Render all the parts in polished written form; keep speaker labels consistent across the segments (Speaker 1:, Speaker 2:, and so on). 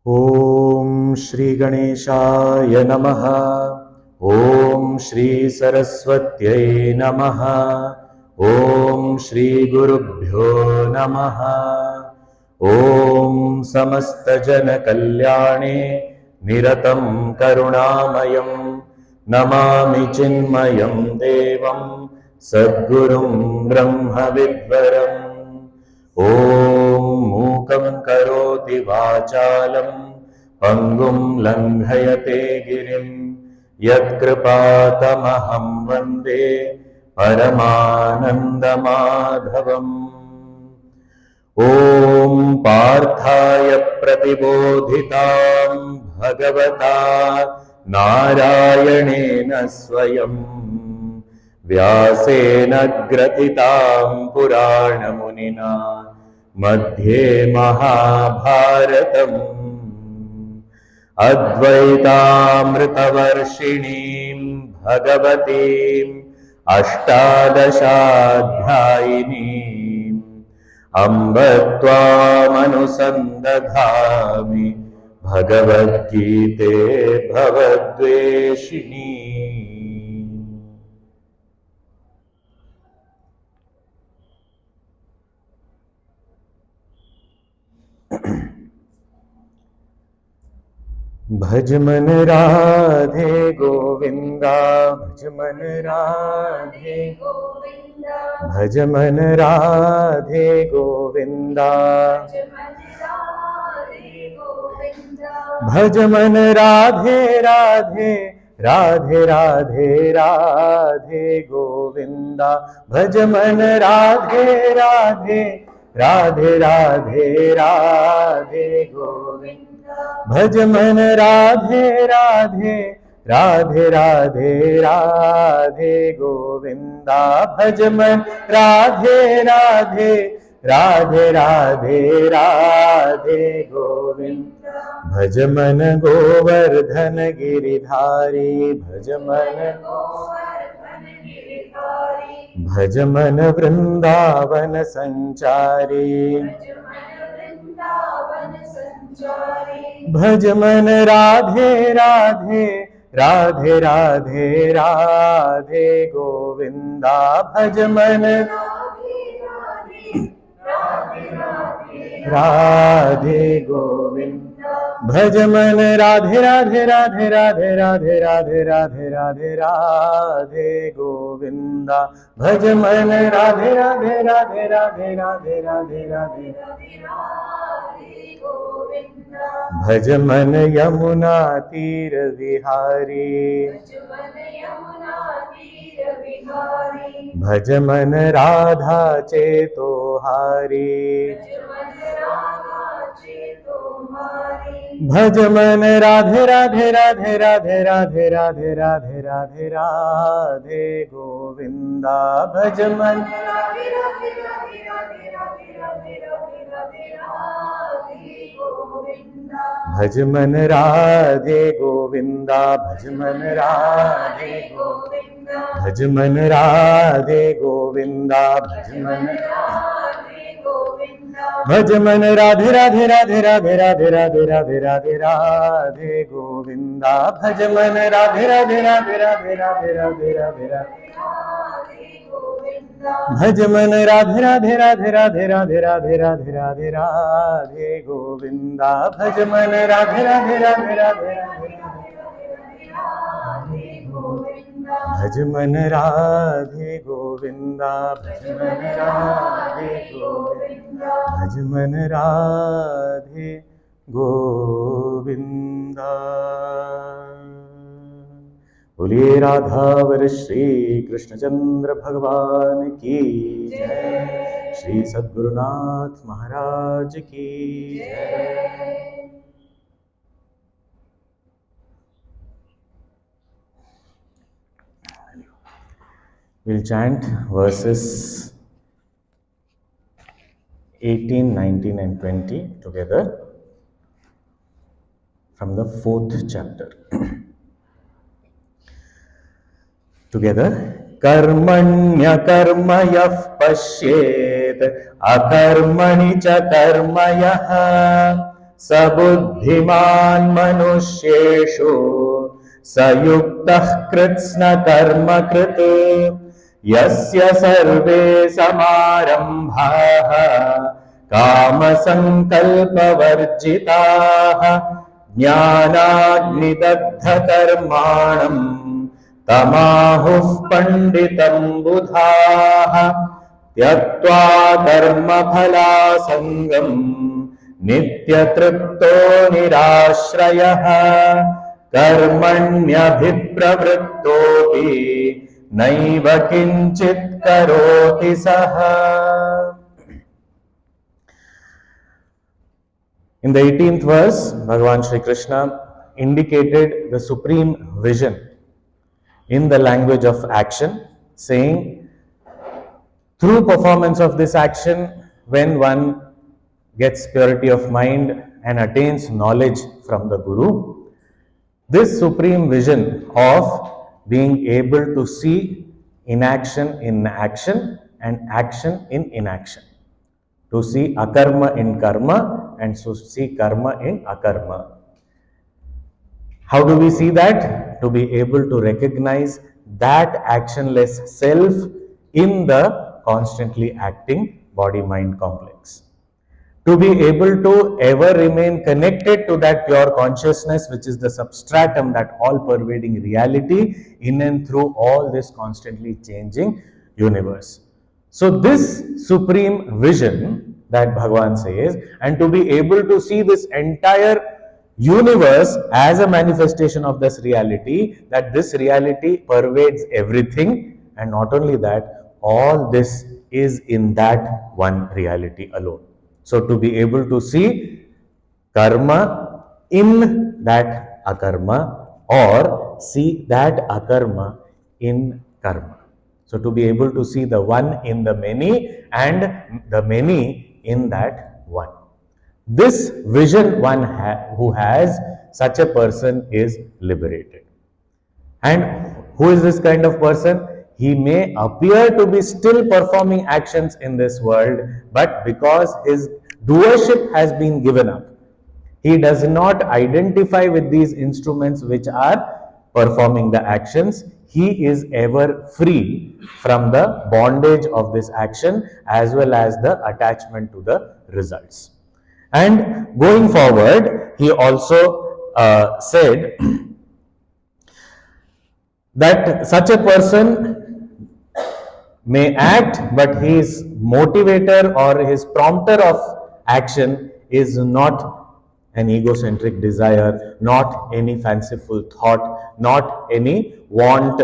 Speaker 1: ओम श्री गणेशाय नमः। ओम श्री सरस्वत्यै नमः। ओम श्री गुरुभ्यो नमः। ओम समस्त जन कल्याणे निरतं करुणामयं नमामि चिन्मयं देवं सद्गुरुं ब्रह्म विद्वरम्। ओम मूकं करोति वाचालं पंगुं लंघयते गिरिं यत्कृपातमहं वन्दे परमानन्दमाधवम्। ओम पार्थाय प्रतिबोधितां भगवता नारायणेन स्वयं व्यासेन ग्रथितां पुराणमुनिना मध्ये महाभारतम्। अद्वैतामृतवर्षिणीं भगवतीम् अष्टादशाध्यायिनीम् अम्ब त्वामनुसन्दधामि भगवद्गीते भवद्वेषिणी। भज मन राधे गोविंदा, भज मन राधे गोविंदा, भज मन राधे गोविंदा, भज मन राधे राधे राधे राधे राधे गोविंदा, भज मन राधे राधे राधे राधे राधे गोविंदा, भज मन राधे राधे राधे राधे राधे गोविंदा, भज मन राधे राधे राधे राधे राधे गोविंदा, भज मन गोवर्धन गिरिधारी, भज मन भज मन वृंदावन संचारी, भज मन राधे राधे राधे राधे राधे गोविंदा, भज मन राधे गोविंदा, भज मन राधे राधे राधे राधे राधे राधे राधे राधे राधे गोविंदा, भज मन राधे राधे राधे राधे राधे राधे राधे भज मन यमुना तीर विहारी, भज मन राधा चेतोहारी, भज मन राधे राधे राधे राधे राधे राधे राधे राधे राधे गोविंदा, भज मन भज मन राधे गोविंदा, भज मन राधे गोविंदा, भज मन राधे गोविंदा, भज मन भज मन राधे राधे राधे राधे राधे राधे राधे राधे राधे गोविंदा, भज मन राधे राधे राधे राधे राधे राधे राधे राधे भज मन राधे राधे राधे राधे राधे राधे राधे राधे राधे गोविंदा, भज मन राधे राधे राधे राधे भज मन राधे गोविंदा, भज मन राधे गोविंदा, भज मन राधे गोविंदा। बोलिए राधावर श्री कृष्णचंद्र भगवान की जय, श्री सद्गुरुनाथ महाराज की जय। We'll chant verses 18, 19 and 20 together from the 4th chapter. Together. कर्मण्य कर्म यः पश्येत् अकर्मणि च कर्म यः सबुद्धिमान् मनुष्येषु सयुक्तः कृत्स्नकर्मकृत् यस्य सर्वे समारम्भाः कामसङ्कल्पवर्जिताः ज्ञानाग्निदग्धकर्माणम् तमाहुः पण्डितं बुधाः त्यक्त्वा कर्मफलासङ्गम् नित्यतृप्तो निराश्रयः कर्मण्यभिप्रवृत्तोऽपि नैव किञ्चित् करोति सः. In the 18th verse, Bhagavan Shri Krishna indicated the supreme vision in the language of action, saying, through performance of this action, when one gets purity of mind and attains knowledge from the Guru, this supreme vision of being able to see inaction in action and action in inaction, to see akarma in karma and to see karma in akarma. How do we see that? To be able to recognize that actionless self in the constantly acting body-mind complex. To be able to ever remain connected to that pure consciousness, which is the substratum, that all-pervading reality in and through all this constantly changing universe. So this supreme vision that Bhagavan says, and to be able to see this entire universe as a manifestation of this reality, that this reality pervades everything, and not only that, all this is in that one reality alone. So to be able to see karma in that akarma, or see that akarma in karma. So to be able to see the one in the many and the many in that one. This vision who has, such a person is liberated. And who is this kind of person? He may appear to be still performing actions in this world, but because his doership has been given up, he does not identify with these instruments which are performing the actions. He is ever free from the bondage of this action as well as the attachment to the results. And going forward, he also said that such a person may act, but his motivator or his prompter of action is not an egocentric desire, not any fanciful thought, not any want.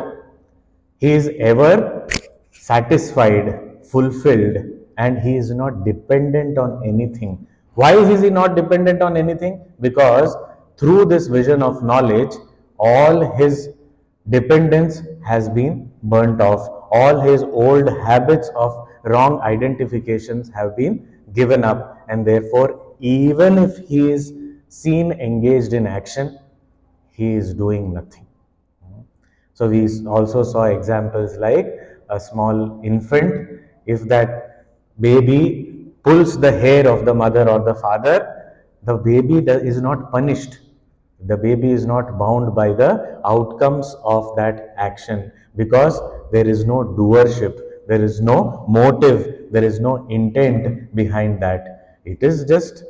Speaker 1: He is ever satisfied, fulfilled, and he is not dependent on anything. Why is he not dependent on anything? Because through this vision of knowledge, all his dependence has been burnt off. All his old habits of wrong identifications have been given up, and therefore even if he is seen engaged in action, he is doing nothing. So we also saw examples like a small infant. If that baby pulls the hair of the mother or the father, the baby is not punished. The baby is not bound by the outcomes of that action, because there is no doership, there is no motive, there is no intent behind that. It is just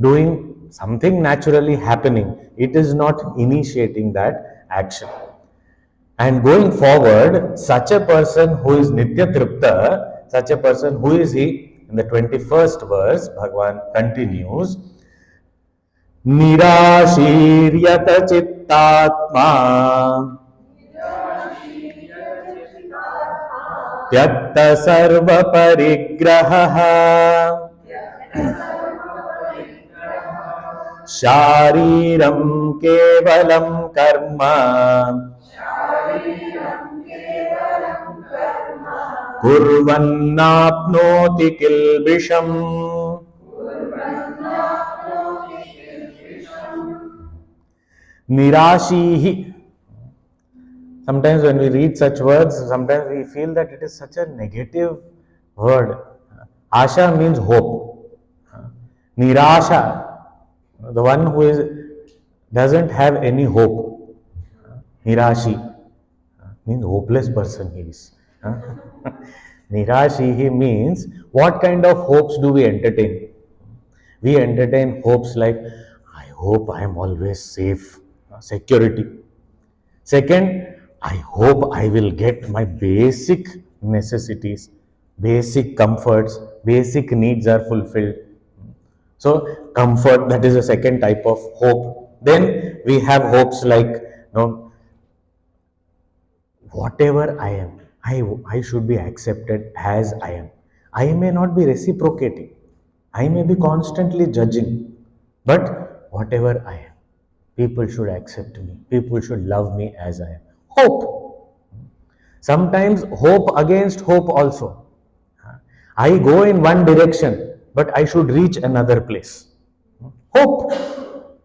Speaker 1: doing something naturally happening. It is not initiating that action. And going forward, such a person who is Nitya Tripta, such a person, who is he? In the 21st verse, Bhagavan continues, Nirashiryat Chittatma Tyakta Sarva Parigraha Shariram Kevalam Karma Kurvannapnoti Kilbisham. Nirashihi. Sometimes when we read such words, sometimes we feel that it is such a negative word. Asha means hope. Nirasha. The one who doesn't have any hope, nirashi, means hopeless person he is. Nirashi he means what kind of hopes do we entertain? We entertain hopes like, I hope I am always safe, security. Second, I hope I will get my basic necessities, basic comforts, basic needs are fulfilled. So, comfort, that is a second type of hope. Then we have hopes like, whatever I am, I should be accepted as I am. I may not be reciprocating, I may be constantly judging, but whatever I am, people should accept me, people should love me as I am. Hope. Sometimes hope against hope also. I go in one direction, but I should reach another place. Hope.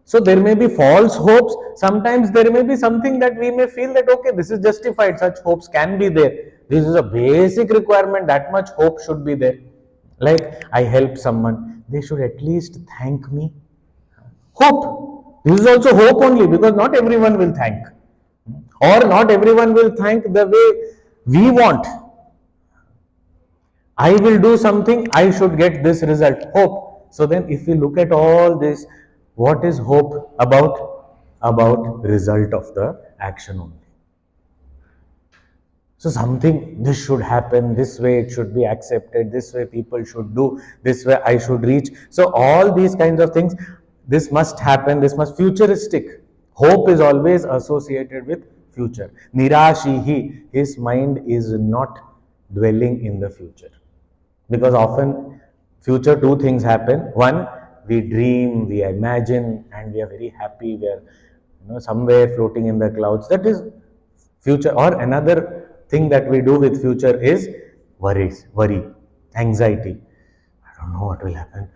Speaker 1: So there may be false hopes. Sometimes there may be something that we may feel that, okay, this is justified. Such hopes can be there. This is a basic requirement. That much hope should be there. Like I help someone, they should at least thank me. Hope. This is also hope only, because not everyone will thank. Or not everyone will thank the way we want. I will do something, I should get this result. Hope. So then if we look at all this, what is hope about? About result of the action only. So something, this should happen, this way it should be accepted, this way people should do, this way I should reach. So all these kinds of things, this must happen, this must futuristic. Hope is always associated with future. Nirashihi, his mind is not dwelling in the future. Because often future two things happen. One, we dream, we imagine, and we are very happy, we are somewhere floating in the clouds. That is future. Or another thing that we do with future is worry, anxiety. I don't know what will happen.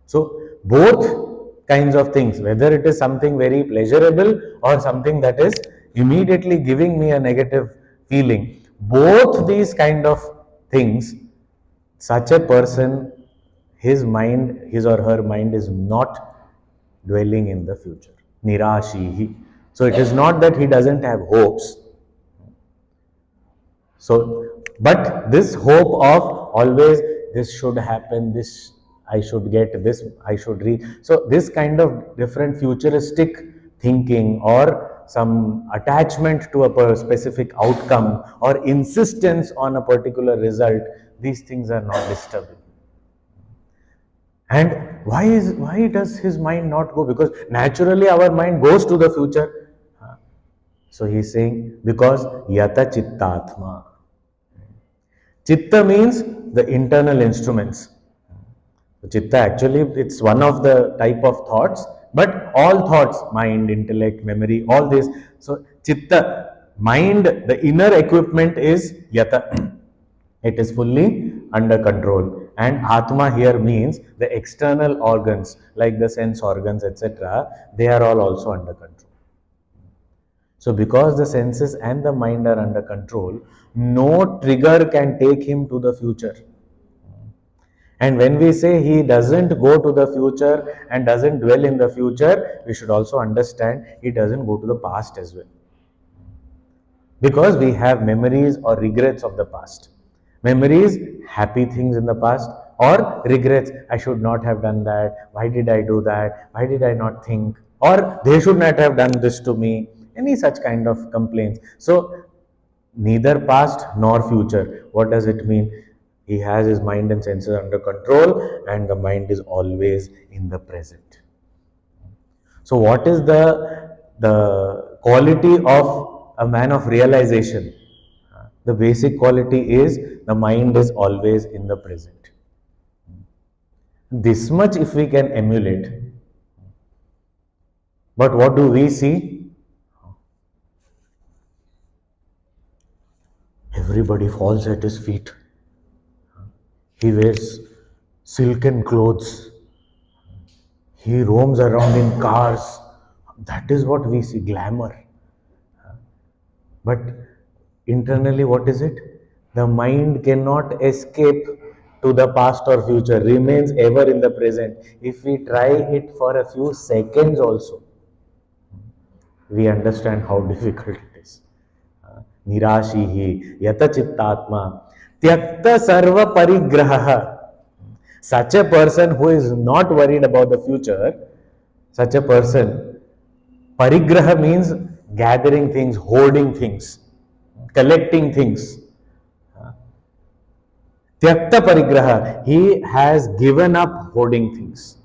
Speaker 1: So both kinds of things, whether it is something very pleasurable or something that is immediately giving me a negative feeling, both these kind of things, such a person, his or her mind is not dwelling in the future. Nirashihi. So it is not that he doesn't have hopes. So, but this hope of always, this should happen, this I should get, this I should reach. So this kind of different futuristic thinking or some attachment to a specific outcome or insistence on a particular result, these things are not disturbing. And why does his mind not go? Because naturally our mind goes to the future. So he's saying, because yata chittatma. Chitta means the internal instruments. Chitta actually, it's one of the type of thoughts, but all thoughts, mind, intellect, memory, all this. So chitta, mind, the inner equipment is yata. It is fully under control. And atma here means the external organs, like the sense organs, etc. They are all also under control. So because the senses and the mind are under control, no trigger can take him to the future. And when we say he doesn't go to the future and doesn't dwell in the future, we should also understand he doesn't go to the past as well. Because we have memories or regrets of the past. Memories, happy things in the past, or regrets, I should not have done that, why did I do that, why did I not think, or they should not have done this to me, any such kind of complaints. So neither past nor future. What does it mean? He has his mind and senses under control, and the mind is always in the present. So what is the quality of a man of realization? The basic quality is the mind is always in the present. This much if we can emulate. But what do we see? Everybody falls at his feet. He wears silken clothes. He roams around in cars. That is what we see, glamour. But internally, what is it? The mind cannot escape to the past or future, remains ever in the present. If we try it for a few seconds also, we understand how difficult it is. Nirashihi yata chittatma tyakta sarva parigraha. Such a person who is not worried about the future, such a person, parigraha means gathering things, hoarding things, collecting things. Tyakta parigraha, he has given up hoarding things.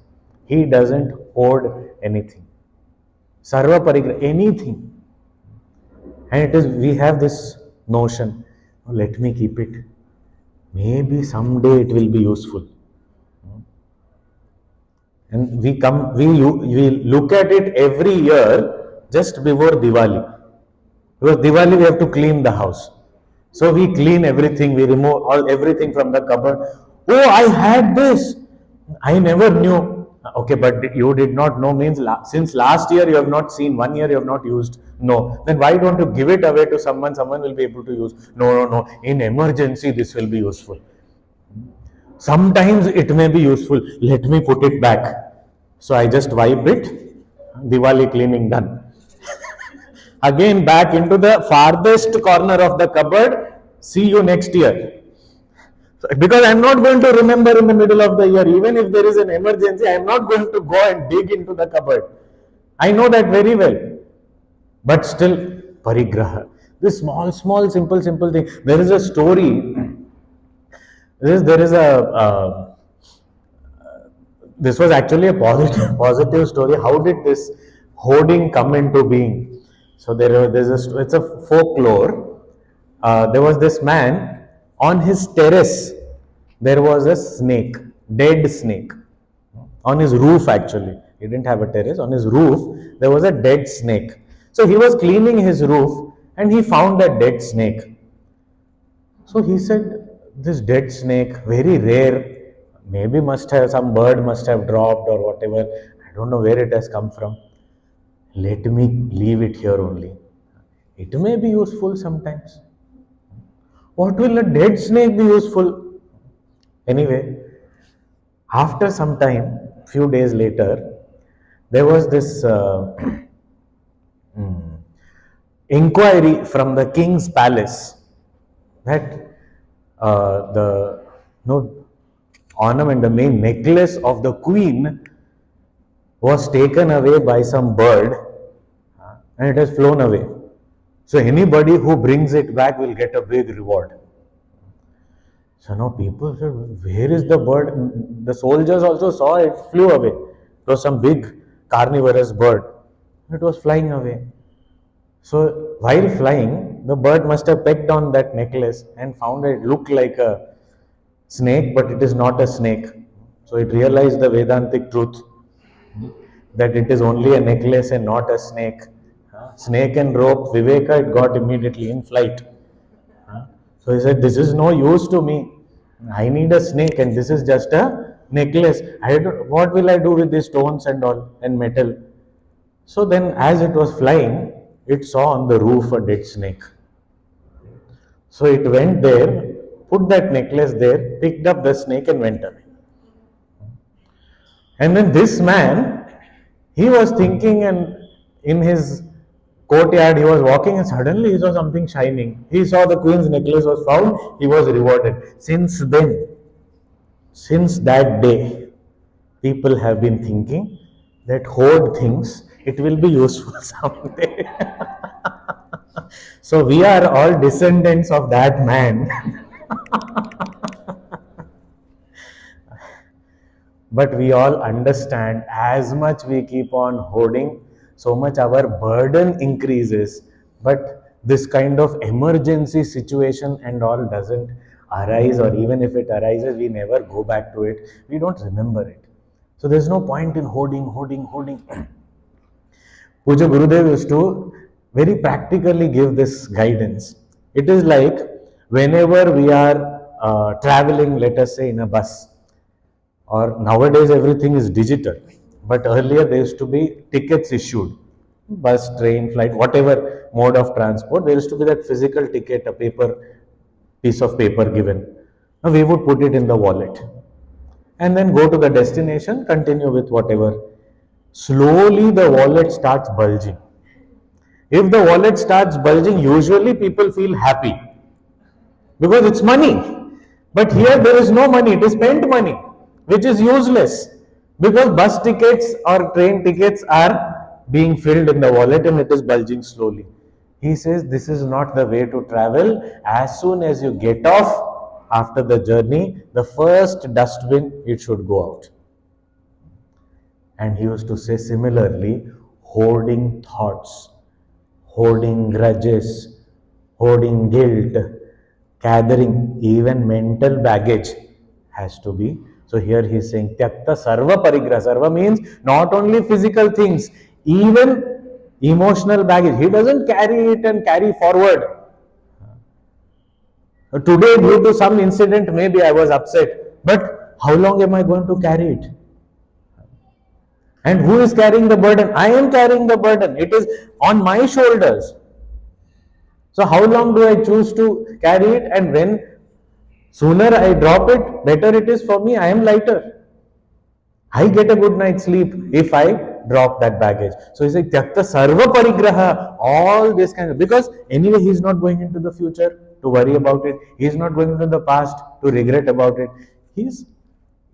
Speaker 1: He doesn't hoard anything. Sarva parigraha, anything. And it is, we have this notion, oh, let me keep it. Maybe someday it will be useful. And we look at it every year just before Diwali. Because Diwali we have to clean the house. So we clean everything, we remove everything from the cupboard. Oh, I had this. I never knew. Okay, but you did not know means since last year you have not seen, 1 year you have not used. No. Then why don't you give it away to someone? Someone will be able to use. No. In emergency, this will be useful. Sometimes it may be useful. Let me put it back. So I just wipe it. Diwali cleaning done. Again back into the farthest corner of the cupboard. See you next year. Because I am not going to remember in the middle of the year. Even if there is an emergency, I am not going to go and dig into the cupboard. I know that very well. But still, parigraha. This small, simple thing. There is a story. This was actually a positive story. How did this hoarding come into being? So it's a folklore. There was this man on his terrace. There was a snake, dead snake, on his roof. Actually, he didn't have a terrace. On his roof, there was a dead snake. So he was cleaning his roof, and he found a dead snake. So he said, "This dead snake, very rare. Maybe some bird must have dropped or whatever. I don't know where it has come from. Let me leave it here only. It may be useful sometimes." What will a dead snake be useful? Anyway, after some time, few days later, there was this inquiry from the king's palace that the ornament, the main necklace of the queen was taken away by some bird and it has flown away. So anybody who brings it back will get a big reward. So now people said, where is the bird? The soldiers also saw it flew away. It was some big carnivorous bird. It was flying away. So while flying, the bird must have pecked on that necklace and found it looked like a snake, but it is not a snake. So it realized the Vedantic truth that it is only a necklace and not a snake. Snake and rope, Viveka, it got immediately in flight. So he said, this is no use to me. I need a snake and this is just a necklace. What will I do with these stones and all and metal? So then as it was flying, it saw on the roof a dead snake. So it went there, put that necklace there, picked up the snake and went away. And then this man, he was thinking, and in his courtyard he was walking and suddenly he saw something shining. He saw the queen's necklace was found, he was rewarded. Since then, since that day, people have been thinking that hoard things, it will be useful someday. So we are all descendants of that man. But we all understand as much we keep on hoarding, so much our burden increases. But this kind of emergency situation and all doesn't arise, or even if it arises, we never go back to it. We don't remember it. So there's no point in hoarding. Puja Gurudev used to very practically give this guidance. It is like whenever we are traveling, let us say in a bus, or nowadays everything is digital, but earlier there used to be tickets issued, bus, train, flight, whatever mode of transport, there used to be that physical ticket, a piece of paper given. Now we would put it in the wallet and then go to the destination, continue with whatever. Slowly the wallet starts bulging. If the wallet starts bulging, usually people feel happy because it's money. But here there is no money, it is spent money, which is useless because bus tickets or train tickets are being filled in the wallet and it is bulging slowly. He says this is not the way to travel. As soon as you get off after the journey, the first dustbin, it should go out. And he used to say similarly, hoarding thoughts, hoarding grudges, hoarding guilt, gathering even mental baggage has to be. So here he is saying, Tyakta sarva parigraha. Sarva means not only physical things, even emotional baggage. He doesn't carry it and carry forward. Today, due to some incident, maybe I was upset, but how long am I going to carry it? And who is carrying the burden? I am carrying the burden. It is on my shoulders. So how long do I choose to carry it? And when sooner I drop it, better it is for me. I am lighter. I get a good night's sleep if I drop that baggage. So he's like, Tyakta sarva parigraha, all this kind of, because anyway he is not going into the future to worry about it. He is not going into the past to regret about it. He is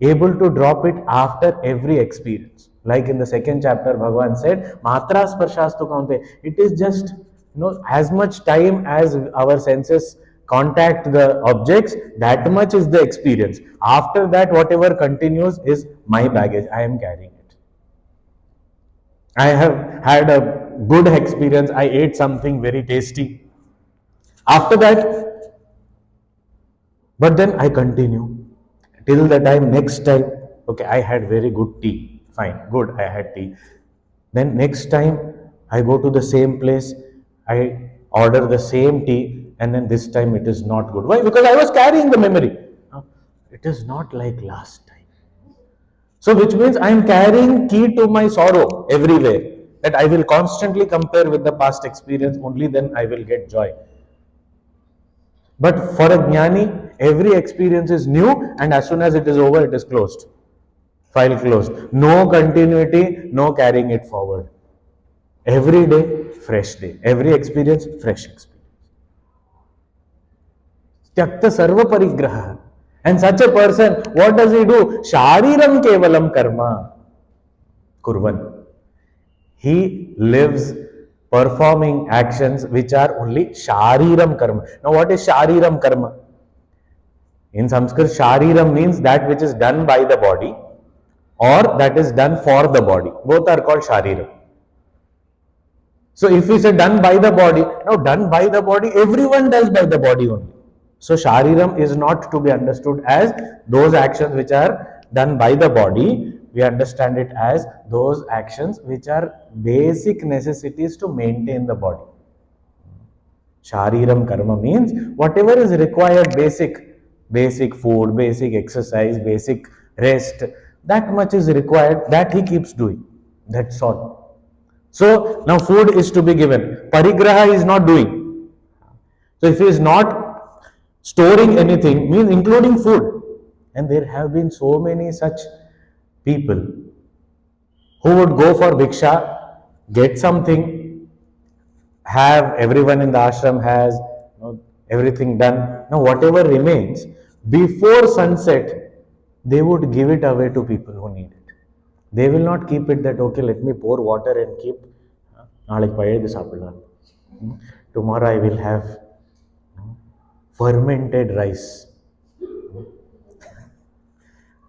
Speaker 1: able to drop it after every experience. Like in the second chapter, Bhagavan said, Matra sparshastu kaunte. It is just, as much time as our senses contact the objects, that much is the experience. After that, whatever continues is my baggage. I am carrying it. I have had a good experience. I ate something very tasty. After that, but then I continue till the time, next time, okay, I had very good tea. Fine, good, I had tea. Then next time I go to the same place, I order the same tea, and then this time it is not good. Why? Because I was carrying the memory. It is not like last time. So which means I am carrying key to my sorrow everywhere. That I will constantly compare with the past experience, only then I will get joy. But for a jnani, every experience is new, and as soon as it is over, it is closed. File closed. No continuity, no carrying it forward. Every day, fresh day. Every experience, fresh experience. Tyakta sarva parigraha. And such a person, what does he do? Shariram kevalam karma kurvan. He lives performing actions which are only shariram karma. Now what is shariram karma? In Sanskrit, shariram means that which is done by the body or that is done for the body. Both are called shariram. So if we say done by the body, now done by the body, everyone does by the body only. So shariram is not to be understood as those actions which are done by the body. We understand it as those actions which are basic necessities to maintain the body. Shariram karma means whatever is required, basic food, basic exercise, basic rest, that much is required, that he keeps doing. That's all. So now food is to be given. Parigraha is not doing. So if he is not storing anything, means including food. And there have been so many such people who would go for bhiksha, get something, have everyone in the ashram has everything done. Now whatever remains, before sunset, they would give it away to people who need it. They will not keep it that, okay, let me pour water and keep, tomorrow I will have fermented rice.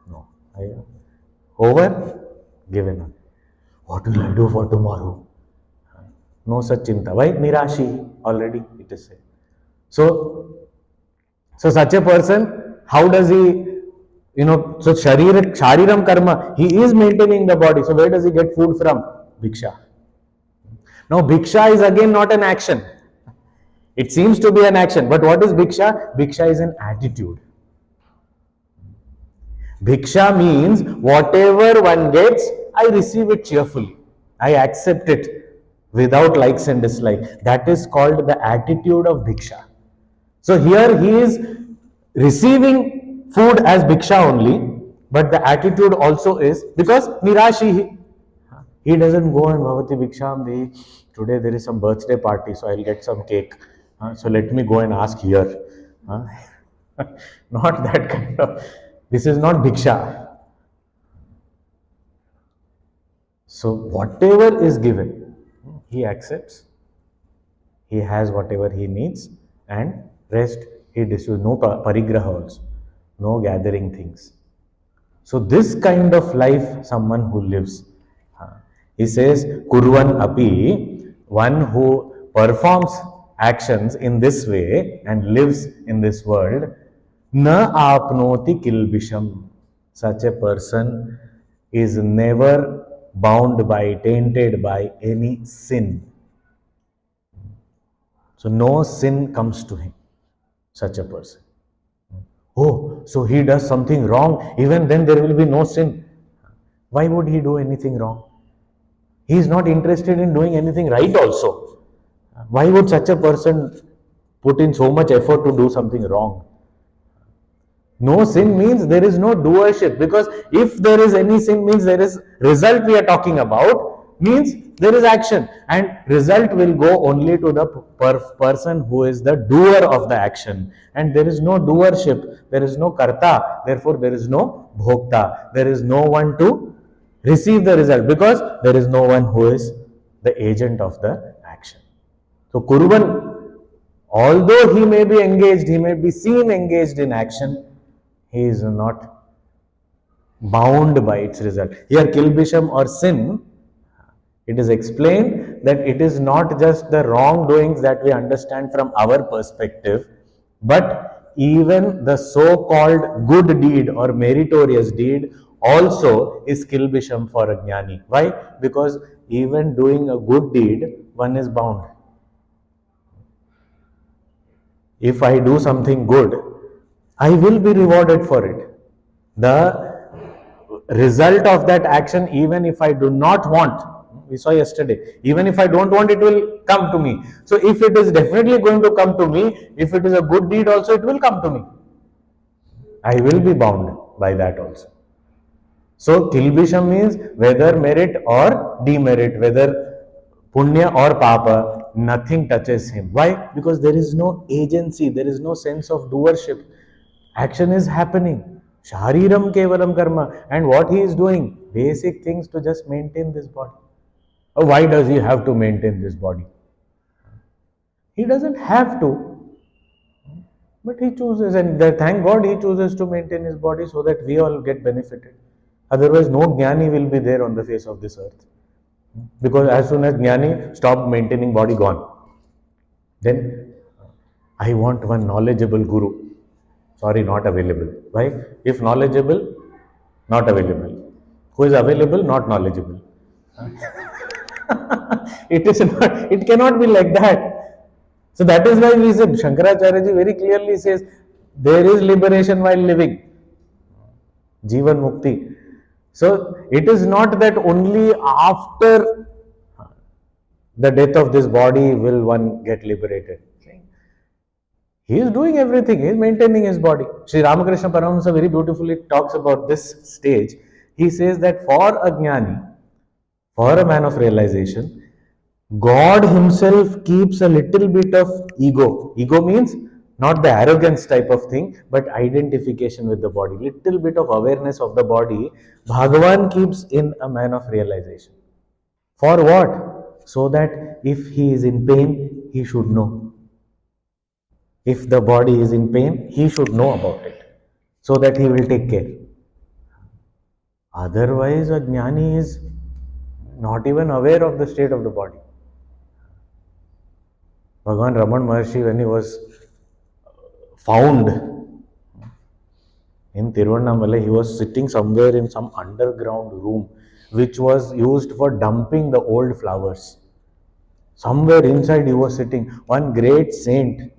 Speaker 1: No. Over, given up. What will I do for tomorrow? No such chinta. Why? Nirashi, already it is said. So such a person, how does he, so shariram karma, he is maintaining the body. So where does he get food from? Bhiksha. Now bhiksha is again not an action. It seems to be an action, but what is bhiksha? Bhiksha is an attitude. Bhiksha means whatever one gets, I receive it cheerfully. I accept it without likes and dislikes. That is called the attitude of bhiksha. So here he is receiving food as bhiksha only, but the attitude also is, because nirashi, he doesn't go and Bhavati Bhiksham Dehi, today there is some birthday party, so I'll get some cake. So let me go and ask here. Not that kind of, this is not Bhiksha. So whatever is given, he accepts. He has whatever he needs, and rest he distributes. No parigraha also, no gathering things. So this kind of life, someone who lives, he says, kurvan api, one who performs actions in this way and lives in this world, na apnoti kilbisham. Such a person is never bound by, tainted by any sin. So no sin comes to him, such a person. Oh, so he does something wrong, even then there will be no sin. Why would he do anything wrong? He is not interested in doing anything right also. Why would such a person put in so much effort to do something wrong? No sin means there is no doership, because if there is any sin means there is result we are talking about, means there is action, and result will go only to the person who is the doer of the action, and there is no doership, there is no karta, therefore there is no bhokta, there is no one to receive the result, because there is no one who is the agent of the action. So Kurvan, although he may be engaged, he may be seen engaged in action, he is not bound by its result. Here kilbisham or sin, it is explained that it is not just the wrongdoings that we understand from our perspective, but even the so-called good deed or meritorious deed also is kilbisham for a jnani. Why? Because even doing a good deed, one is bound. If I do something good, I will be rewarded for it. The result of that action, even if I do not want, we saw yesterday, even if I don't want, it will come to me. So if it is definitely going to come to me, if it is a good deed also, it will come to me. I will be bound by that also. So kilbisham means whether merit or demerit, whether punya or papa, nothing touches him. Why? Because there is no agency, there is no sense of doership. Action is happening. Shariram kevalam karma. And what he is doing? Basic things to just maintain this body. Why does he have to maintain this body? He doesn't have to. But he chooses, and thank God he chooses to maintain his body so that we all get benefited. Otherwise, no jnani will be there on the face of this earth. Because as soon as jnani stopped maintaining body, gone. Then, I want one knowledgeable guru. Sorry, not available. Why? If knowledgeable, not available. Who is available, not knowledgeable. It is not, it cannot be like that. So that is why we said, Shankaracharya ji very clearly says, there is liberation while living. Jivan Mukti. So it is not that only after the death of this body will one get liberated. He is doing everything, he is maintaining his body. Sri Ramakrishna Paramahamsa very beautifully talks about this stage. He says that for a jnani, for a man of realization, God himself keeps a little bit of ego. Ego means not the arrogance type of thing, but identification with the body. Little bit of awareness of the body, Bhagavan keeps in a man of realization. For what? So that if he is in pain, he should know. If the body is in pain, he should know about it, so that he will take care. Otherwise, a jnani is not even aware of the state of the body. Bhagavan Raman Maharshi, when he was found in Tiruvannamalai, he was sitting somewhere in some underground room, which was used for dumping the old flowers. Somewhere inside he was sitting. One great saint,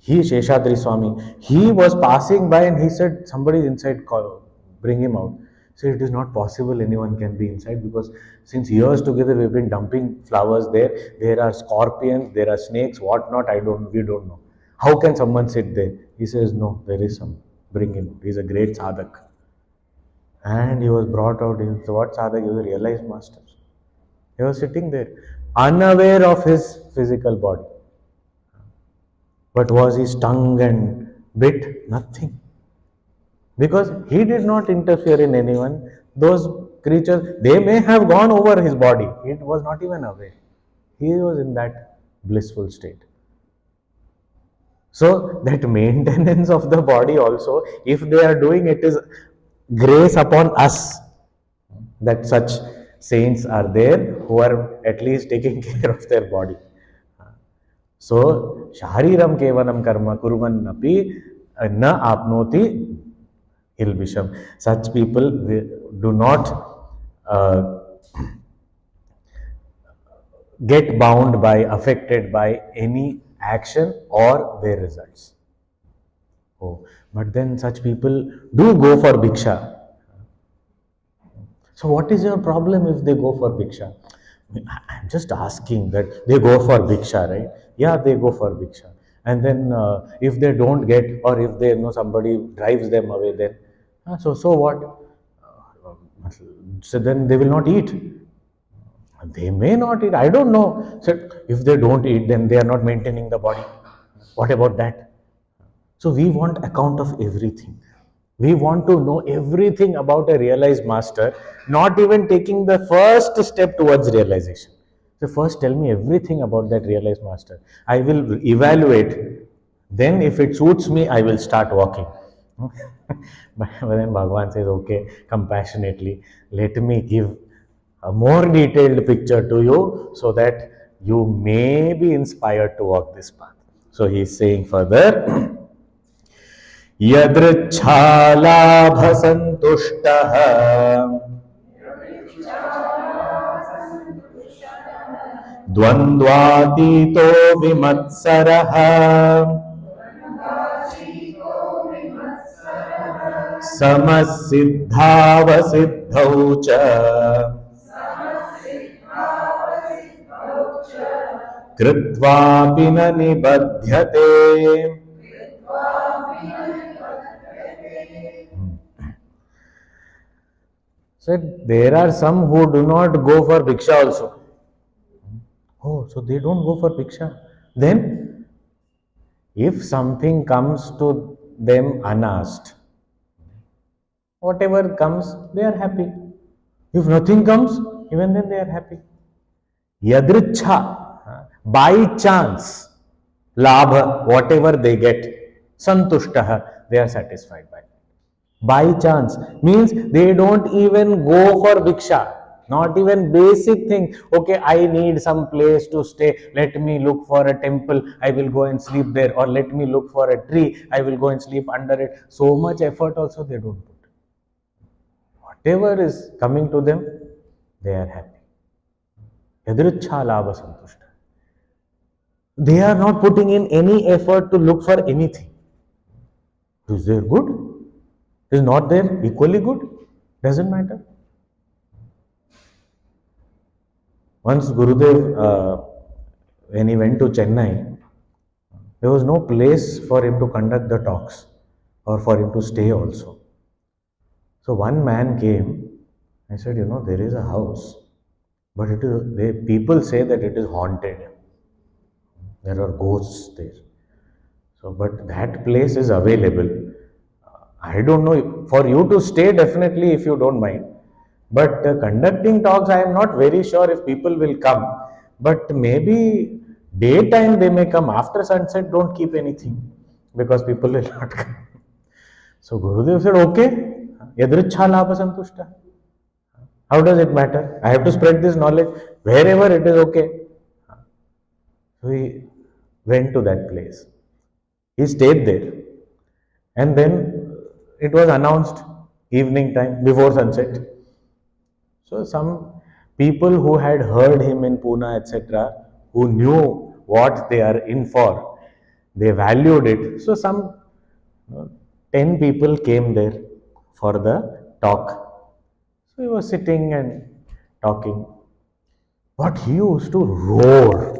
Speaker 1: he, Sheshadri Swami, he was passing by and he said, somebody inside, call, bring him out. He said, it is not possible anyone can be inside, because since years together we have been dumping flowers there. There are scorpions, there are snakes, what not, we don't know. How can someone sit there? He says, no, there is some. Bring him. He's a great sadhak. And he was brought out. He was, what sadhak? He was a realized master. He was sitting there, unaware of his physical body. But was he stung and bit? Nothing. Because he did not interfere in anyone. Those creatures, they may have gone over his body. He was not even aware. He was in that blissful state. So that maintenance of the body also, if they are doing it, is grace upon us that such saints are there who are at least taking care of their body. So shariram kevanam karma kurvan napi na apnoti ilbisham. Such people do not get bound by, affected by any action or their results. Oh, but then such people do go for bhiksha. So what is your problem if they go for bhiksha? I'm just asking that they go for bhiksha, right? Yeah, they go for bhiksha. And then if they don't get, or if they somebody drives them away, then so what? So then they will not eat. They may not eat. I don't know. So if they don't eat, then they are not maintaining the body. What about that? So we want account of everything. We want to know everything about a realized master, not even taking the first step towards realization. So first tell me everything about that realized master. I will evaluate. Then if it suits me, I will start walking. But then Bhagavan says, okay, compassionately, let me give a more detailed picture to you so that you may be inspired to walk this path. So he is saying further, यदृच्छालाभसन्तुष्टः द्वन्द्वातीतो विमत्सरः समसिद्धावसिद्धौ च कृत्वापि न निबध्यते. So there are some who do not go for bhiksha also. Oh, so they don't go for bhiksha. Then, if something comes to them unasked, whatever comes, they are happy. If nothing comes, even then they are happy. Yadrichha, by chance, labha, whatever they get, santushtaha, they are satisfied by it. By chance means they don't even go for bhiksha, not even basic thing. Okay, I need some place to stay, let me look for a temple, I will go and sleep there, or let me look for a tree, I will go and sleep under it. So much effort also they don't put. Whatever is coming to them, they are happy. Yadrichha labha santushta. They are not putting in any effort to look for anything. Is there good? Is not there equally good? Doesn't matter. Once Gurudev, when he went to Chennai, there was no place for him to conduct the talks or for him to stay also. So one man came. I said, there is a house, but people say that it is haunted. There are ghosts there. So, but that place is available. I don't know, for you to stay definitely if you don't mind. But conducting talks, I am not very sure if people will come. But maybe daytime they may come. After sunset, don't keep anything because people will not come. So Gurudev said, okay, yadrichha labha santushta. How does it matter? I have to spread this knowledge. Wherever it is okay. So he went to that place. He stayed there. And then it was announced evening time before sunset. So some people who had heard him in Pune, etc., who knew what they are in for, they valued it. So some 10 people came there for the talk. So he was sitting and talking. But he used to roar.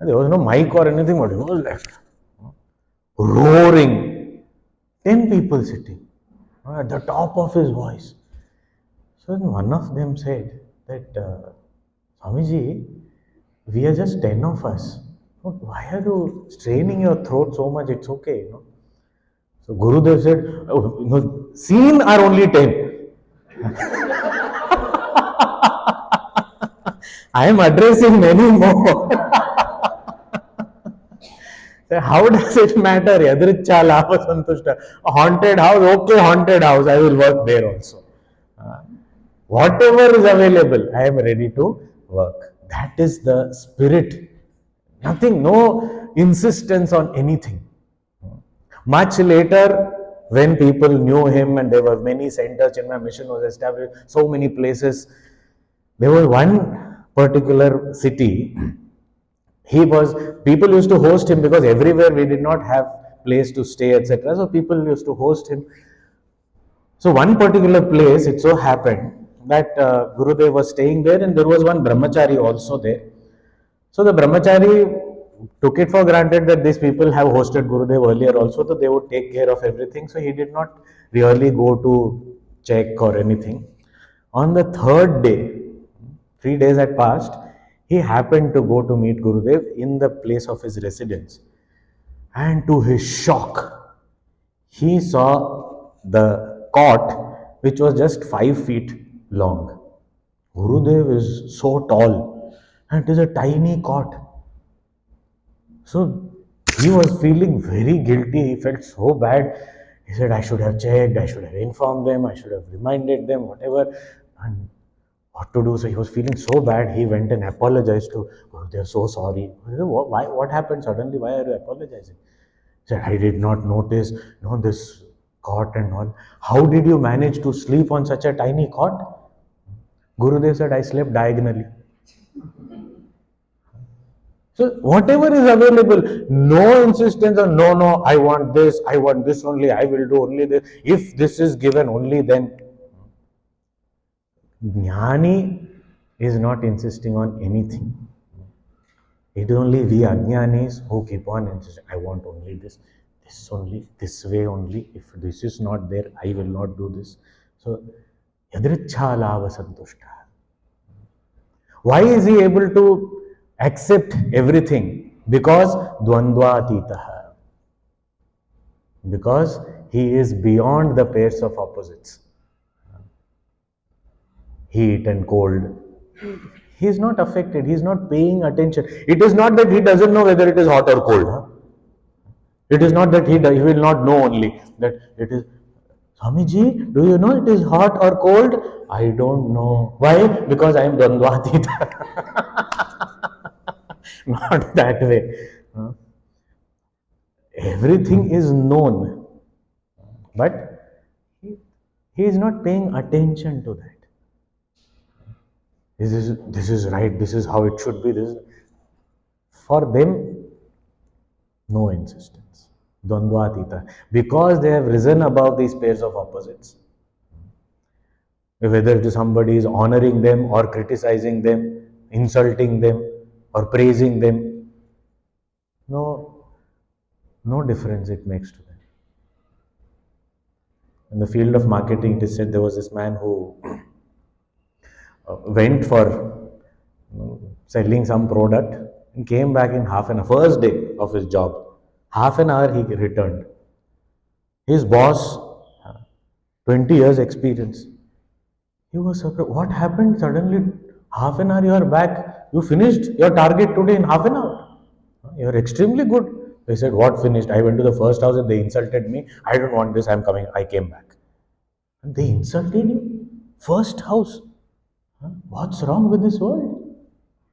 Speaker 1: There was no mic or anything, but he was like roaring. 10 people sitting at the top of his voice. So one of them said that, Swamiji, we are just 10 of us. Why are you straining your throat so much? It's okay, you know. So Gurudev said, oh, no, seen are only 10. I am addressing many more. So how does it matter? Yadricha lava santushta. A haunted house, okay, haunted house, I will work there also. Whatever is available, I am ready to work. That is the spirit. Nothing, no insistence on anything. Much later, when people knew him and there were many centers, Chinmaya mission was established, so many places. There was one particular city. People used to host him because everywhere we did not have place to stay, etc. So people used to host him. So one particular place, it so happened that Gurudev was staying there and there was one brahmachari also there. So the brahmachari took it for granted that these people have hosted Gurudev earlier also, so they would take care of everything. So he did not really go to check or anything. On the third day, 3 days had passed, he happened to go to meet Gurudev in the place of his residence. And to his shock, he saw the cot which was just 5 feet long. Gurudev is so tall and it is a tiny cot. So he was feeling very guilty. He felt so bad. He said, I should have checked, I should have informed them, I should have reminded them, whatever. And what to do? So he was feeling so bad. He went and apologized to Gurudev. So sorry. Why? What happened suddenly? Why are you apologizing? He said, I did not notice, this cot and all. How did you manage to sleep on such a tiny cot? Gurudev said, I slept diagonally. So whatever is available, no insistence on no, I want this only, I will do only this. If this is given, only then. Jnani is not insisting on anything. It is only we ajnanis who keep on insisting, I want only this only, this way only. If this is not there, I will not do this. So, yadricha lava santushta. Why is he able to accept everything? Because dvandva atitaha. Because he is beyond the pairs of opposites. Heat and cold. He is not affected. He is not paying attention. It is not that he doesn't know whether it is hot or cold. It is not that he will not know only that it is. Swamiji, do you know it is hot or cold? I don't know. Why? Because I am Dvandvatita. Not that way. Everything is known. But he is not paying attention to that. This is right, this is how it should be. For them, no insistence. Dvandvatita. Because they have risen above these pairs of opposites. Whether somebody is honoring them or criticizing them, insulting them or praising them, no difference it makes to them. In the field of marketing, it is said there was this man who went for selling some product and came back in half an hour, first day of his job. Half an hour he returned. His boss, 20 years experience. He was surprised. What happened? Suddenly, half an hour you are back. You finished your target today in half an hour. You are extremely good. They said, what finished? I went to the first house and they insulted me. I don't want this. I am coming. I came back. And they insulted you? First house. What's wrong with this world?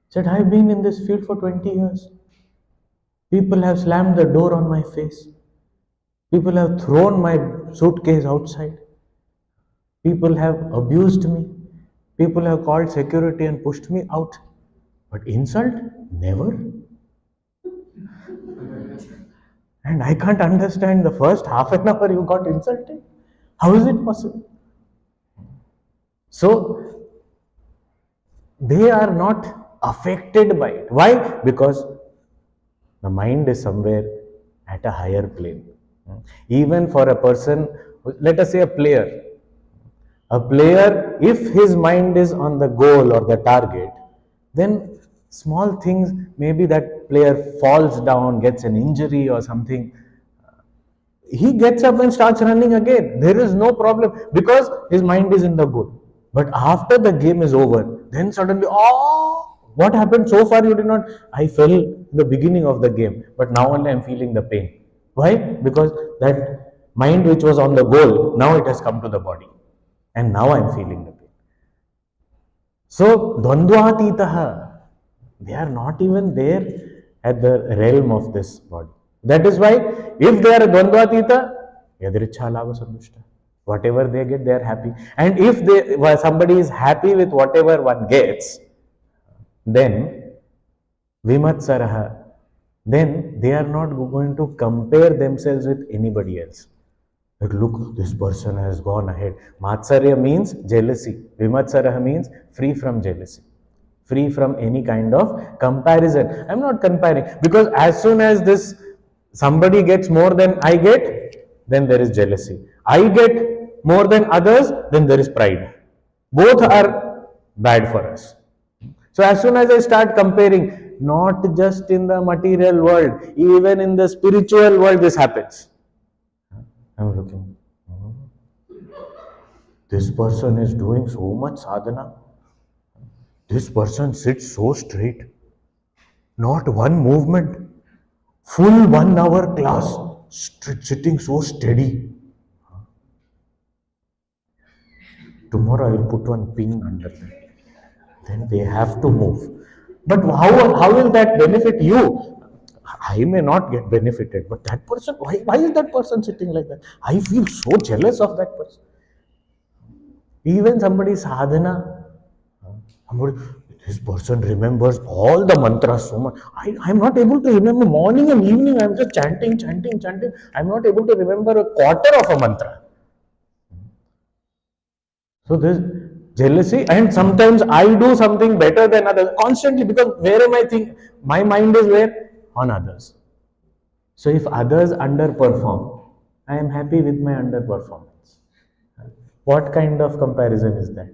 Speaker 1: Said, I've been in this field for 20 years. People have slammed the door on my face. People have thrown my suitcase outside. People have abused me. People have called security and pushed me out. But insult? Never. And I can't understand the first half an hour you got insulted. How is it possible? So, they are not affected by it. Why? Because The mind is somewhere at a higher plane. Even for a person, let us say a player, if his mind is on the goal or the target, then small things, maybe that player falls down, gets an injury or something, he gets up and starts running again. There is no problem because his mind is in the goal. But after the game is over, then suddenly, oh, what happened so far? You did not. I fell in the beginning of the game, but now only I'm feeling the pain. Why? Because that mind which was on the goal, now it has come to the body. And now I'm feeling the pain. So, Dvandvatitaha, they are not even there at the realm of this body. That is why, if they are Dvandvatita, Yadricha Lava Santushta. Whatever they get, they are happy. And if somebody is happy with whatever one gets, then Vimatsaraha, then they are not going to compare themselves with anybody else. Like, look, this person has gone ahead. Matsarya means jealousy. Vimatsaraha means free from jealousy, free from any kind of comparison. I'm not comparing, because as soon as this somebody gets more than I get, then there is jealousy. I get more than others, then there is pride. Both are bad for us. So as soon as I start comparing, not just in the material world, even in the spiritual world, this happens. I'm looking, this person is doing so much sadhana. This person sits so straight. Not one movement. Full 1 hour class, sitting so steady. Tomorrow I will put one pin under them. Then they have to move. But how will that benefit you? I may not get benefited, but that person, why is that person sitting like that? I feel so jealous of that person. Even somebody's sadhana, this person remembers all the mantras so much. I'm not able to remember morning and evening. I'm just chanting. I'm not able to remember a quarter of a mantra. So there's jealousy, and sometimes I do something better than others constantly, because where am I thinking? My mind is where? On others. So if others underperform, I am happy with my underperformance. What kind of comparison is that?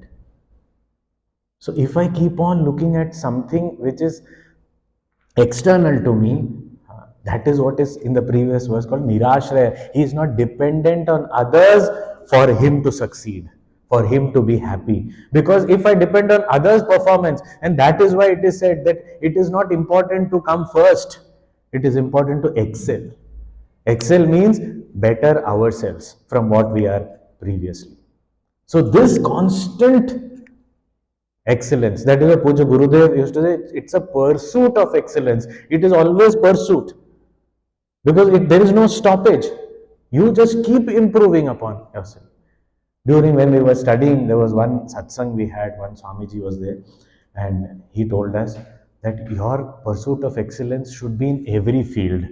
Speaker 1: So if I keep on looking at something which is external to me, that is what is in the previous verse called Nirashraya. He is not dependent on others for him to succeed, for him to be happy. Because if I depend on others' performance, and that is why it is said that it is not important to come first, it is important to excel. Excel means better ourselves from what we are previously. So this constant excellence, that is what Puja Gurudev used to say, it's a pursuit of excellence. It is always pursuit, because there is no stoppage. You just keep improving upon yourself. During when we were studying, there was one satsang we had, one Swamiji was there, and he told us that your pursuit of excellence should be in every field.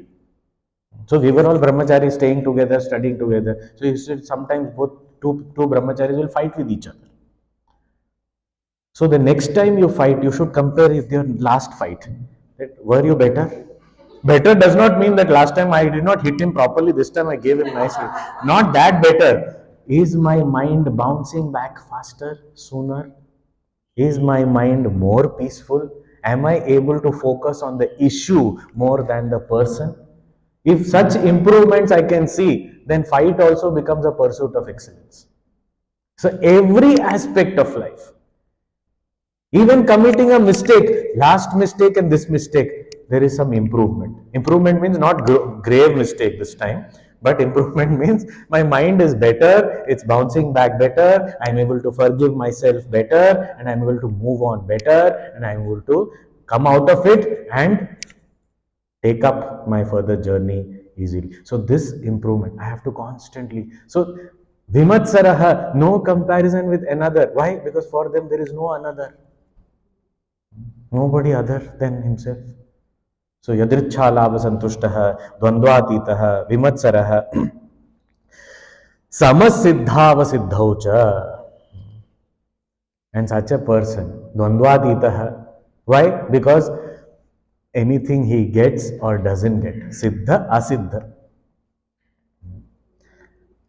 Speaker 1: So we were all brahmacharis staying together, studying together. So he said sometimes both two brahmacharis will fight with each other. So the next time you fight, you should compare with your last fight. Were you better? Better does not mean that last time I did not hit him properly, this time I gave him nicely. Not that better. Is my mind bouncing back faster, sooner? Is my mind more peaceful? Am I able to focus on the issue more than the person? If such improvements I can see, then fight also becomes a pursuit of excellence. So every aspect of life, even committing a mistake, last mistake and this mistake, there is some improvement. Improvement means not grave mistake this time, but improvement means my mind is better, it's bouncing back better, I'm able to forgive myself better, and I'm able to move on better, and I'm able to come out of it and take up my further journey easily. So this improvement, I have to constantly. So Vimatsaraha, no comparison with another. Why? Because for them there is no another. Nobody other than himself. So Yadricha Labha Santushtaha, Dvandvatitaha, Vimatsaraha, Samasiddhava Siddhaucha. And such a person, Dvandvatitaha. Why? Because anything he gets or doesn't get. Siddha, asiddha.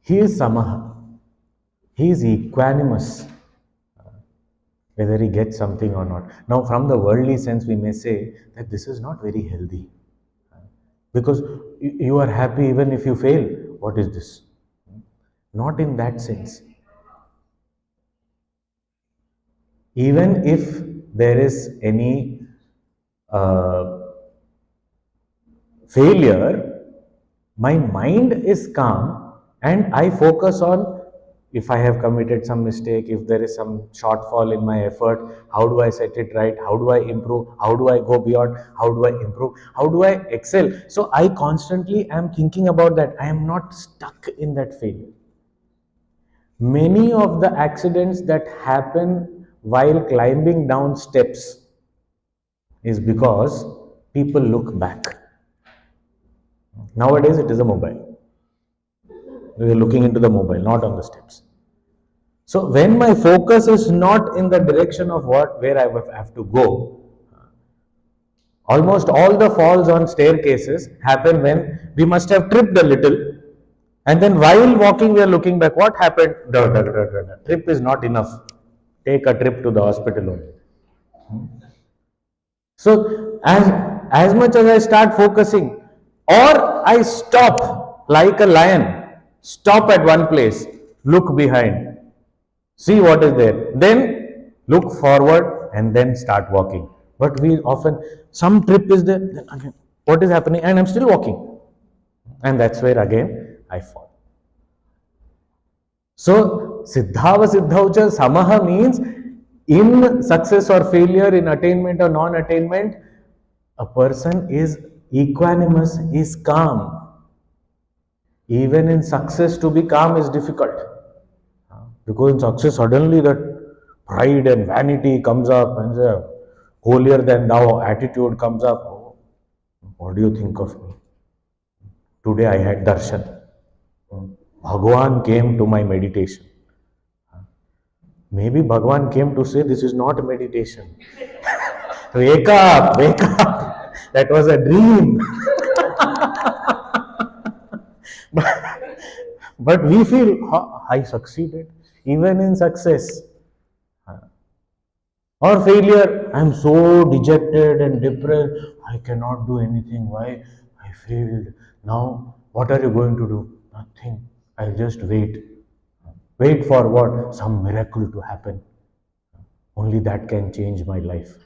Speaker 1: He is samaha. He is equanimous, whether he gets something or not. Now, from the worldly sense, we may say that this is not very healthy. Because you are happy even if you fail. What is this? Not in that sense. Even if there is any failure, my mind is calm and I focus on if I have committed some mistake, if there is some shortfall in my effort, how do I set it right? How do I improve? How do I go beyond? How do I improve? How do I excel? So I constantly am thinking about that. I am not stuck in that failure. Many of the accidents that happen while climbing down steps is because people look back. Nowadays it is a mobile. We are looking into the mobile, not on the steps. So when my focus is not in the direction of where I have to go, almost all the falls on staircases happen when we must have tripped a little, and then while walking we are looking back. What happened? Trip is not enough. Take a trip to the hospital only. So as much as I start focusing, or I stop like a lion, stop at one place, look behind, see what is there, then look forward and then start walking. But we often, some trip is there, then again, what is happening? And I'm still walking. And that's where again I fall. So, siddhava siddhaucha samaha means in success or failure, in attainment or non-attainment, a person is equanimous, is calm. Even in success, to be calm is difficult. Because in success, suddenly that pride and vanity comes up, and the holier than thou attitude comes up. Oh, what do you think of me? Today I had darshan. Bhagwan came to my meditation. Maybe Bhagwan came to say this is not meditation. Wake up, wake up. That was a dream. but we feel, I succeeded. Even in success or failure, I am so dejected and depressed. I cannot do anything. Why? I failed. Now, what are you going to do? Nothing. I'll just wait. Wait for what? Some miracle to happen. Only that can change my life.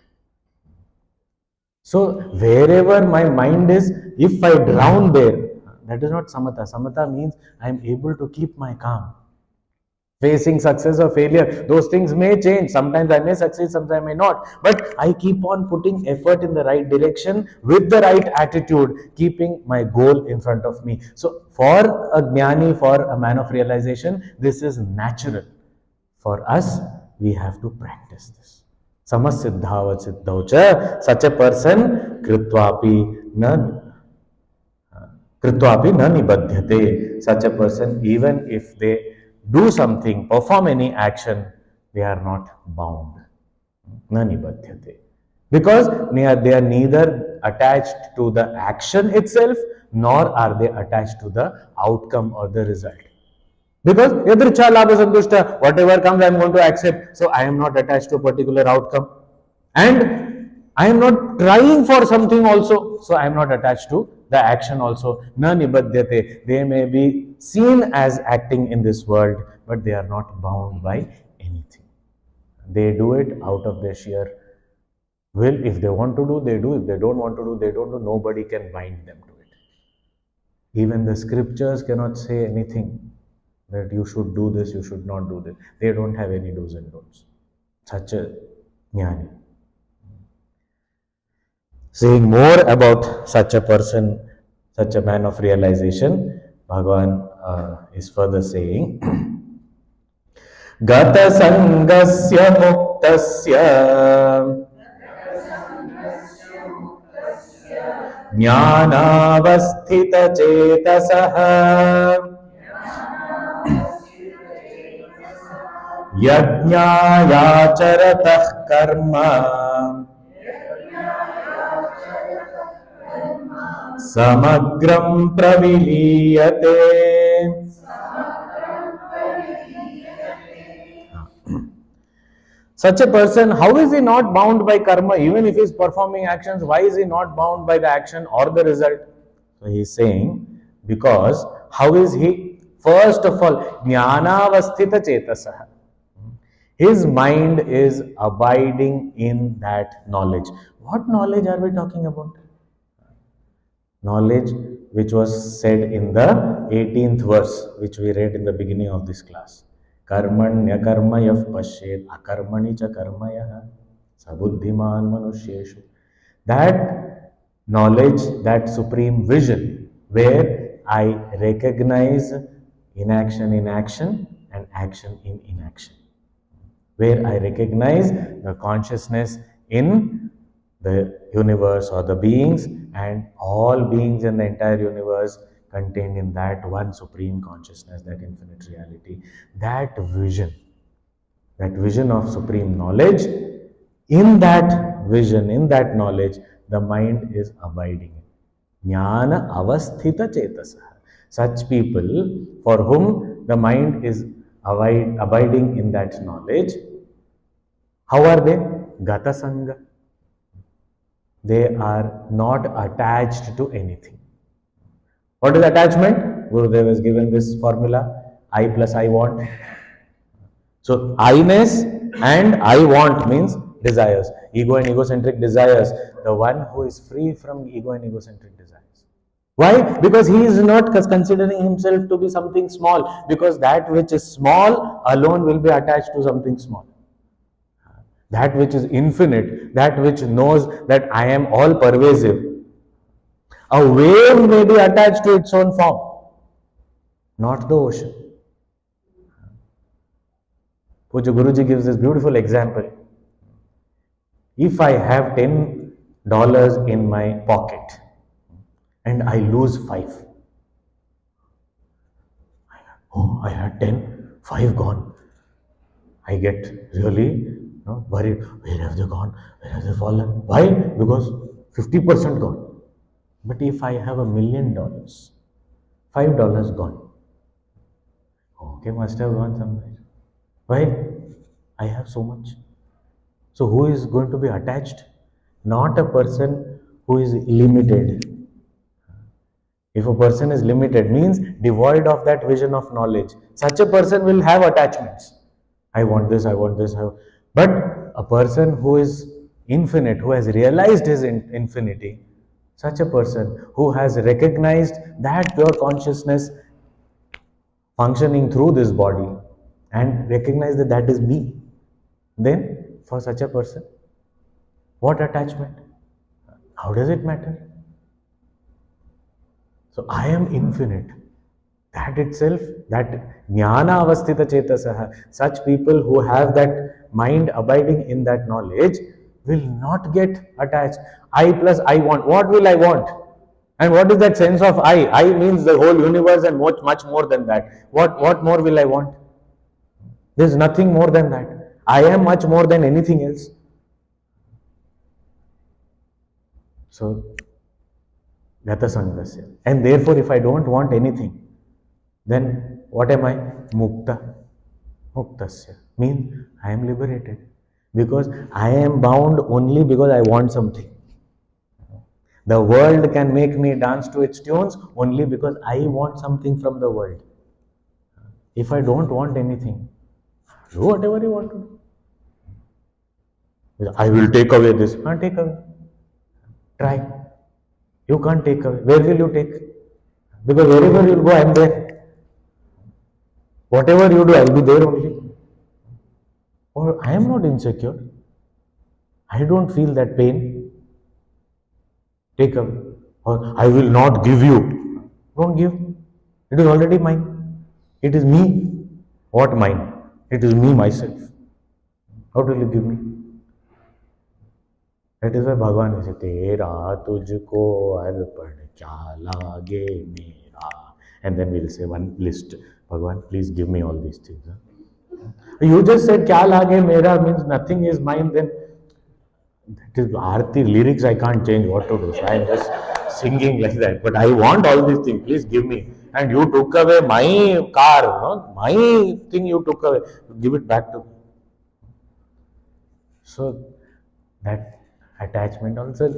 Speaker 1: So, wherever my mind is, if I drown there, that is not samatha. Samatha means I am able to keep my calm. Facing success or failure, those things may change. Sometimes I may succeed, sometimes I may not. But I keep on putting effort in the right direction with the right attitude, keeping my goal in front of me. So for a jnani, for a man of realization, this is natural. For us, we have to practice this. Samasiddhava siddhaucha, such a person, kritvapi na nibadhyate. Such a person, even if they do something, perform any action, they are not bound. Na nibadhyate. Because they are neither attached to the action itself, nor are they attached to the outcome or the result. Because yadricha labha santushta, whatever comes I am going to accept. So I am not attached to a particular outcome. And I am not trying for something also. So I am not attached to the action also. Na nibadhyate. They may be seen as acting in this world, but they are not bound by anything. They do it out of their sheer will. If they want to do, they do. If they don't want to do, they don't do. Nobody can bind them to it. Even the scriptures cannot say anything that you should do this, you should not do this. They don't have any do's and don'ts. Such a jnani. Saying more about such a person, such a man of realization, Bhagavan is further saying, Gata sangasya muktasya jnanavasthita chetasaha yajñāyācharatah karma Samagram praviliyate. Such a person, how is he not bound by karma? Even if he is performing actions, why is he not bound by the action or the result? So he is saying, because how is he? First of all, jnanavasthita chetasaha. His mind is abiding in that knowledge. What knowledge are we talking about? Knowledge which was said in the 18th verse, which we read in the beginning of this class. Karmanya karma yav pashet akarmani cha karmayah sabuddhiman manusyeshu. That knowledge, that supreme vision, where I recognize inaction in action and action in inaction, where I recognize the consciousness in the universe or the beings, and all beings in the entire universe contained in that one supreme consciousness, that infinite reality. That vision of supreme knowledge, in that vision, in that knowledge, the mind is abiding. Jnana avasthita chetasaha. Such people for whom the mind is abiding in that knowledge, how are they? Gata sangha. They are not attached to anything. What is attachment? Gurudev has given this formula, I plus I want. So, I-ness and I want means desires, ego and egocentric desires. The one who is free from ego and egocentric desires. Why? Because he is not considering himself to be something small, because that which is small alone will be attached to something small. That which is infinite, that which knows that I am all pervasive. A wave may be attached to its own form, not the ocean. Puja Guruji gives this beautiful example. If I have $10 in my pocket and I lose 5. Oh, I had 10, 5 gone. I get really worried. Where have they gone? Where have they fallen? Why? Because 50% gone. But if I have $1 million, $5 gone. Okay, must have gone somewhere. Why? I have so much. So who is going to be attached? Not a person who is limited. If a person is limited, means devoid of that vision of knowledge, such a person will have attachments. I want this, I want this. But a person who is infinite, who has realized his infinity, such a person who has recognized that pure consciousness functioning through this body and recognize that that is me, then for such a person, what attachment? How does it matter? So I am infinite. That itself, that jnana avasthita chetasaha, such people who have that mind abiding in that knowledge will not get attached. I plus I want. What will I want? And what is that sense of I? I means the whole universe and much more than that. What more will I want? There is nothing more than that. I am much more than anything else. So, Gata Sangasya. And therefore, if I don't want anything, then what am I? Mukta. Muktasya. Means I am liberated. Because I am bound only because I want something. The world can make me dance to its tunes only because I want something from the world. If I don't want anything, do whatever you want to do. I will take away this. Take away. Try. You can't take away. Where will you take? Because wherever you go, I am there. Whatever you do, I will be there only. Or I am not insecure. I don't feel that pain. Take away. Or I will not give you. Don't give. It is already mine. It is me. What mine? It is me, myself. How will you give me? That is why Bhagavan is Tera tujko arpan kya lage mera. And then we will say one list. Bhagavan, please give me all these things. You just said kya lage mera means nothing is mine, then that is Aarti lyrics I can't change what to do. So I am just singing like that. But I want all these things, please give me. And you took away my car, no? My thing you took away. Give it back to me. So that attachment also,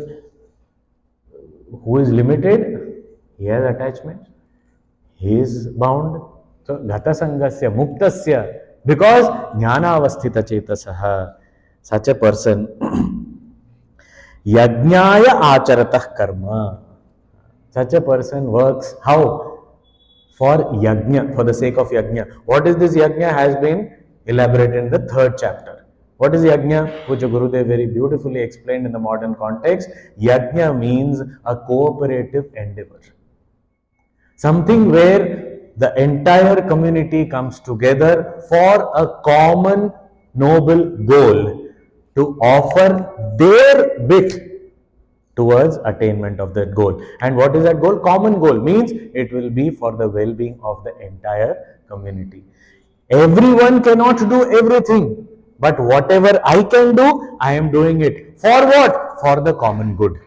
Speaker 1: who is limited, he has attachment, he is bound. So gata sangasya muktasya, because jnana avasthita chetasaha, such a person yajnaya acharatah karma, such a person works how? For yajna, for the sake of yajna. What is this yajna has been elaborated in the 3rd chapter. What is yajna? Which Gurudev very beautifully explained in the modern context. Yajna means a cooperative endeavor. Something where the entire community comes together for a common noble goal to offer their bit towards attainment of that goal. And what is that goal? Common goal means it will be for the well-being of the entire community. Everyone cannot do everything, but whatever I can do, I am doing it. For what? For the common good.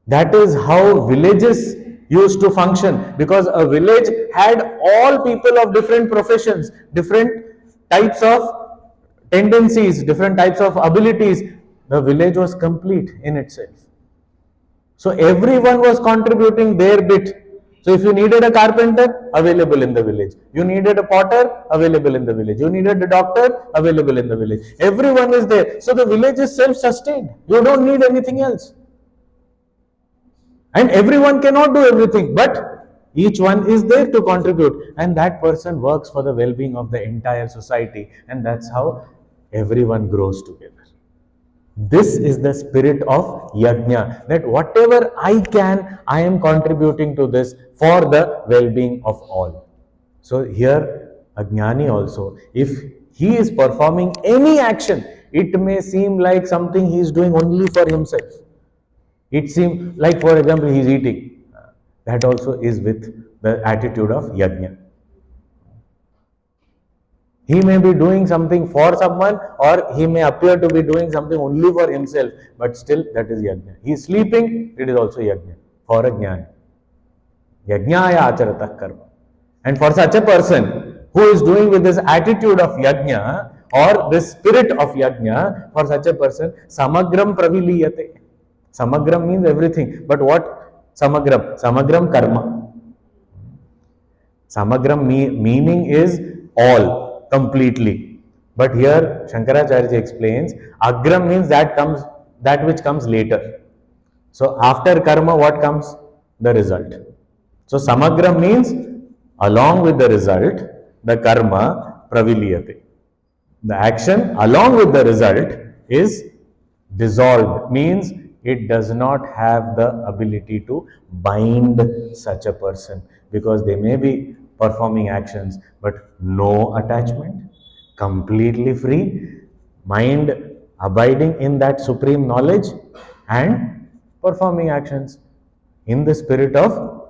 Speaker 1: That is how villages used to function, because a village had all people of different professions, different types of tendencies, different types of abilities. The village was complete in itself. So everyone was contributing their bit. So if you needed a carpenter, available in the village. You needed a potter, available in the village. You needed a doctor, available in the village. Everyone is there. So the village is self-sustained. You don't need anything else. And everyone cannot do everything, but each one is there to contribute. And that person works for the well-being of the entire society. And that's how everyone grows together. This is the spirit of yajna, that whatever I can, I am contributing to this for the well-being of all. So here, a jnani also, if he is performing any action, it may seem like something he is doing only for himself. It seems like, for example, he is eating. That also is with the attitude of yajna. He may be doing something for someone, or he may appear to be doing something only for himself, but still that is yajna. He is sleeping, it is also yajna for a jnani. Yajnaya acharatah karma. And for such a person who is doing with this attitude of yajna or this spirit of yajna, for such a person, samagram praviliyate. Samagram means everything. But what samagram? Samagram karma. Samagram meaning is all. Completely. But here Shankaracharya explains, agram means that which comes later. So after karma, what comes? The result. So samagram means along with the result, the karma praviliyate. The action along with the result is dissolved, means it does not have the ability to bind such a person, because they may be performing actions, but no attachment, completely free, mind abiding in that supreme knowledge and performing actions in the spirit of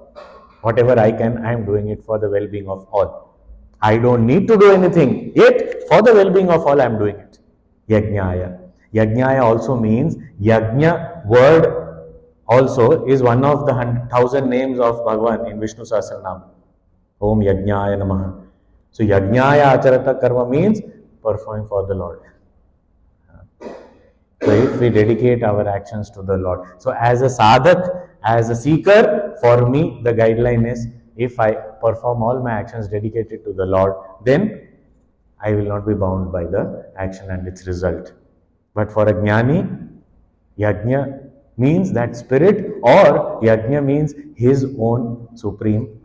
Speaker 1: whatever I can, I am doing it for the well-being of all. I don't need to do anything, yet for the well-being of all I am doing it. Yajnaya. Yajnaya also means, yajna word also is one of the 1,000 names of Bhagavan in Vishnu Sahasranam. Om Yajnaya Namaha. So Yajnaya Acharata Karma means performing for the Lord. So if we dedicate our actions to the Lord. So as a sadhak, as a seeker, for me the guideline is, if I perform all my actions dedicated to the Lord, then I will not be bound by the action and its result. But for a jnani, yajna means that spirit, or yajna means his own supreme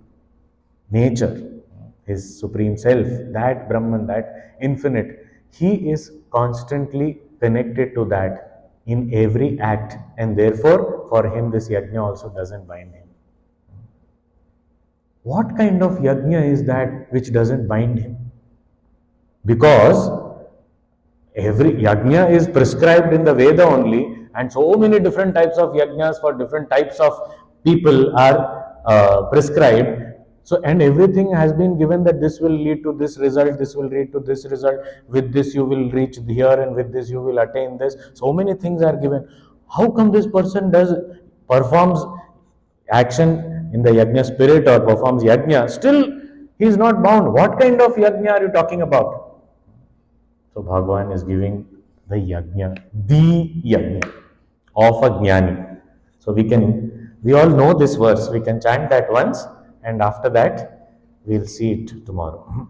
Speaker 1: nature, his supreme self, that Brahman, that infinite. He is constantly connected to that in every act, and therefore for him this yajna also doesn't bind him. What kind of yajna is that which doesn't bind him? Because every yajna is prescribed in the Veda only, and so many different types of yajnas for different types of people are prescribed. So, and everything has been given that this will lead to this result, this will lead to this result, with this you will reach here, and with this you will attain this. So many things are given. How come this person performs action in the yajna spirit or performs yajna, still he is not bound? What kind of yajna are you talking about? So Bhagavan is giving the yajna of a jnani. So we all know this verse, we can chant that once, and after that we'll see it tomorrow.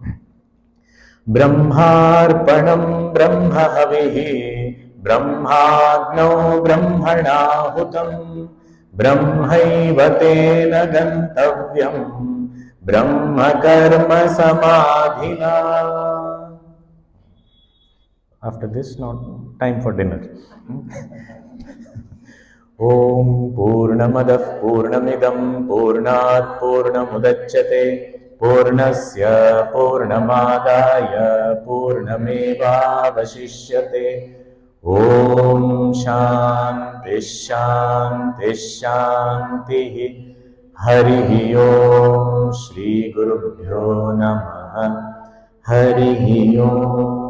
Speaker 1: Brahmarpanam brahmahavihi brahmagno brahmanahutam brahmaiva tena gantavyam brahma karma samadhina. After this, not time for dinner. Om Purnamadah Purnamidam Purnat Purnamudachyate Purnasya Purnamadaya Purnameva Vashishyate. Om Shanti Shanti Shanti. Harihi Om Shri Gurubhyo Namaha. Harihi Om.